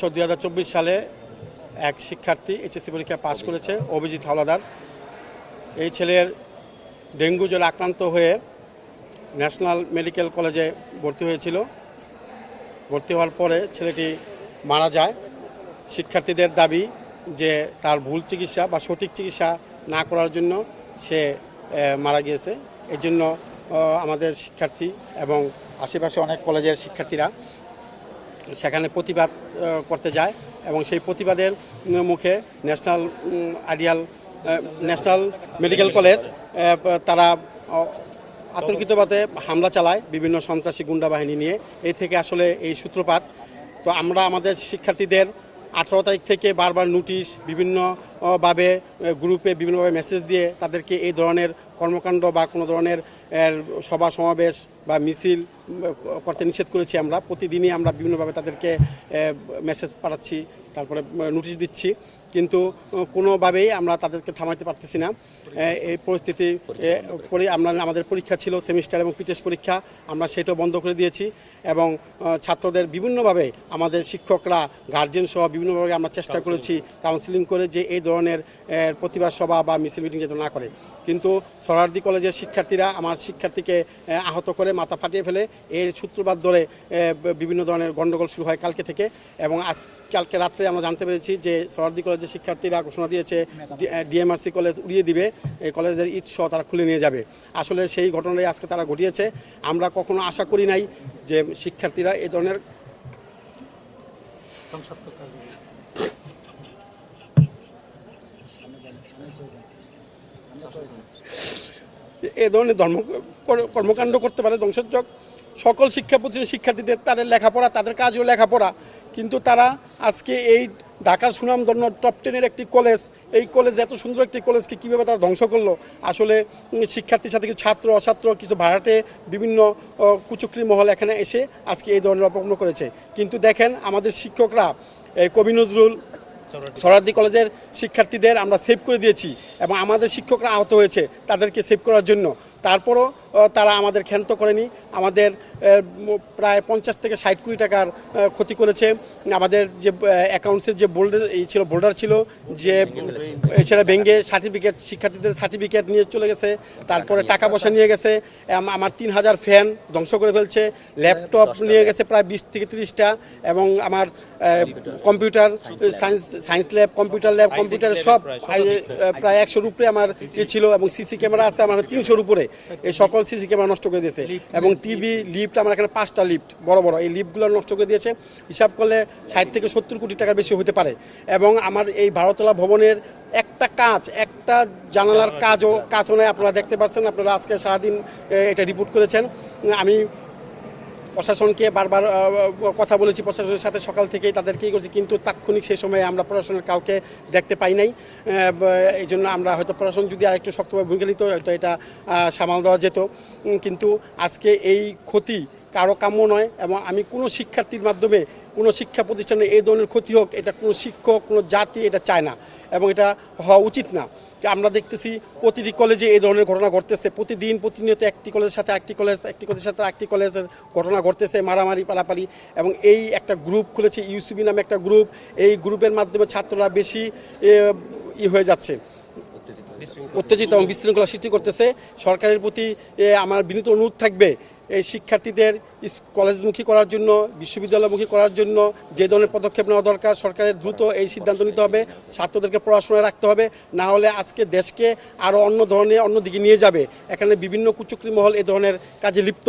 বছর 2024 সালে এক শিক্ষার্থী এইচএসসি পরীক্ষা পাশ করেছে, অভিজিৎ হাওলাদার। এই ছেলের ডেঙ্গু জ্বরে আক্রান্ত হয়ে ন্যাশনাল মেডিকেল কলেজে ভর্তি হয়েছিল। ভর্তি হওয়ার পরে ছেলেটি মারা যায়। শিক্ষার্থীদের দাবি যে তার ভুল চিকিৎসা বা সঠিক চিকিৎসা না করার জন্য সে মারা গিয়েছে। এই জন্য আমাদের শিক্ষার্থী এবং আশেপাশে অনেক কলেজের শিক্ষার্থীরা সেখানে প্রতিবাদ করতে যায় এবং সেই প্রতিবাদের মুখে ন্যাশনাল মেডিকেল কলেজ তারা আতঙ্কিতভাবে হামলা চালায় বিভিন্ন সন্ত্রাসী গুন্ডা বাহিনী নিয়ে। এই থেকে আসলে এই সূত্রপাত। তো আমরা আমাদের শিক্ষার্থীদের 18 তারিখ থেকে বারবার নোটিশ, বিভিন্নভাবে গ্রুপে বিভিন্নভাবে মেসেজ দিয়ে তাদেরকে এই ধরনের কর্মকাণ্ড বা কোনো ধরনের সভা সমাবেশ বা মিছিল করতে নিষেধ করেছি। আমরা প্রতিদিনই আমরা বিভিন্নভাবে তাদেরকে মেসেজ পাঠাচ্ছি, তারপরে নোটিশ দিচ্ছি, কিন্তু কোনোভাবেই আমরা তাদেরকে থামাইতে পারতেছি না। এই পরিস্থিতি আমাদের পরীক্ষা ছিল সেমিস্টার এবং পিটেস্ট পরীক্ষা, আমরা সেটাও বন্ধ করে দিয়েছি এবং ছাত্রদের বিভিন্নভাবে আমাদের শিক্ষকরা গার্জেন সহ বিভিন্নভাবে আমরা চেষ্টা করেছি কাউন্সিলিং করে যে এই ধরনের প্রতিবাদ সভা বা মিছিল মিটিং যেন না করে। কিন্তু সরারদি কলেজের শিক্ষার্থীরা আমার শিক্ষার্থীকে আহত করে মাথা ফাটিয়ে ফেলে। এর সূত্রপাত ধরে বিভিন্ন ধরনের গণ্ডগোল শুরু হয় কালকে থেকে এবং কালকে রাত্রে আমরা জানতে পেরেছি যে সরারদি কলেজের শিক্ষার্থীরা ঘোষণা দিয়েছে ডিএমআরসি কলেজ উড়িয়ে দিবে, এই কলেজের ইট সহ তারা খুলে নিয়ে যাবে। আসলে সেই ঘটনাটাই আজকে তারা ঘটিয়েছে। আমরা কখনো আশা করি নাই যে শিক্ষার্থীরা এই ধরনের কর্মকাণ্ড করতে পারে, ধ্বংসযোগ। সকল শিক্ষা প্রতিষ্ঠানের শিক্ষার্থীদের তাদের লেখাপড়া, তাদের কাজও লেখাপড়া, কিন্তু তারা আজকে এই ঢাকার সুনামধন্য টপ 10-এর একটি কলেজ, এই কলেজ এত সুন্দর একটি কলেজকে কীভাবে তারা ধ্বংস করলো। আসলে শিক্ষার্থীর সাথে কিছু ছাত্র অছাত্র, কিছু ভাড়াটে, বিভিন্ন কুচক্রী মহল এখানে এসে আজকে এই ধরনের অপকর্ম করেছে। কিন্তু দেখেন আমাদের শিক্ষকরা কবি নজরুল সরারদি কলেজের শিক্ষার্থীদের আমরা সেভ করে দিয়েছি এবং আমাদের শিক্ষকরা আহত হয়েছে তাদেরকে সেভ করার জন্য। তারপরও তারা আমাদের ক্ষান্ত করেনি। আমাদের প্রায় 50 থেকে 60 কোটি টাকার ক্ষতি করেছে। আমাদের যে অ্যাকাউন্টসের যে বোল্ডার ছিল যে সেটা ভেঙে সার্টিফিকেট, শিক্ষার্থীদের সার্টিফিকেট নিয়ে চলে গেছে, তারপরে টাকা পয়সা নিয়ে গেছে। আমার 3000 ফ্যান ধ্বংস করে ফেলছে, ল্যাপটপ নিয়ে গেছে প্রায় 20 থেকে 30টা এবং আমার কম্পিউটার সায়েন্স ল্যাব, কম্পিউটারের সব প্রায় 100-র উপরে আমার ছিল এবং সিসি ক্যামেরা আছে আমার 300-র উপরে। এই সকল সিসি ক্যামেরা নষ্ট করে দিয়েছে এবং টিভি, লিফট, আমার এখানে 5টা লিফট বড় বড়, এই লিফটগুলো নষ্ট করে দিয়েছে। হিসাব করলে 60 থেকে 70 কোটি টাকার বেশি হতে পারে। এবং আমার এই 12তলা ভবনের একটা জানালার কাজও নেই। আপনারা দেখতে পাচ্ছেন, আপনারা আজকে সারাদিন এটা রিপোর্ট করেছেন। আমি প্রশাসনকে বারবার কথা বলেছি, প্রশাসনের সাথে সকাল থেকেই তাদেরকেই করছি, কিন্তু তাৎক্ষণিক সেই সময়ে আমরা প্রশাসনের কাউকে দেখতে পাই নাই। এই জন্য আমরা হয়তো প্রশাসন যদি আরেকটু শক্তভাবে ভূমিকা নিত হয়তো এটা সামাল দেওয়া যেত। কিন্তু আজকে এই ক্ষতি কারো কাম্য নয় এবং আমি কোনো শিক্ষার্থীর মাধ্যমে কোনো শিক্ষা প্রতিষ্ঠানে এই ধরনের ক্ষতি হোক, এটা কোনো শিক্ষক, কোনো জাতি এটা চায় না এবং এটা হওয়া উচিত না। আমরা দেখতেছি প্রতিটি কলেজে এই ধরনের ঘটনা ঘটতেছে, প্রতিনিয়ত একটি কলেজের সাথে একটি কলেজের সাথে একটি কলেজের ঘটনা ঘটতেছে, মারামারি পালাপালি। এবং এই একটা গ্রুপ খুলেছে ইউসিবি নামে একটা গ্রুপ, এই গ্রুপের মাধ্যমে ছাত্ররা বেশি হয়ে যাচ্ছে, উত্তেজিত এবং বিশৃঙ্খলা সৃষ্টি করতেছে। সরকারের প্রতি আমার বিনীত অনুরোধ থাকবে এই শিক্ষার্থীদের কলেজমুখী করার জন্য, বিশ্ববিদ্যালয়মুখী করার জন্য যে ধরনের পদক্ষেপ নেওয়া দরকার সরকারের দ্রুত এই সিদ্ধান্ত নিতে হবে। ছাত্রদেরকে পড়াশোনায় রাখতে হবে, না হলে আজকে দেশকে আরও অন্য দিকে নিয়ে যাবে। এখানে বিভিন্ন কুচক্রী মহল এ ধরনের কাজে লিপ্ত।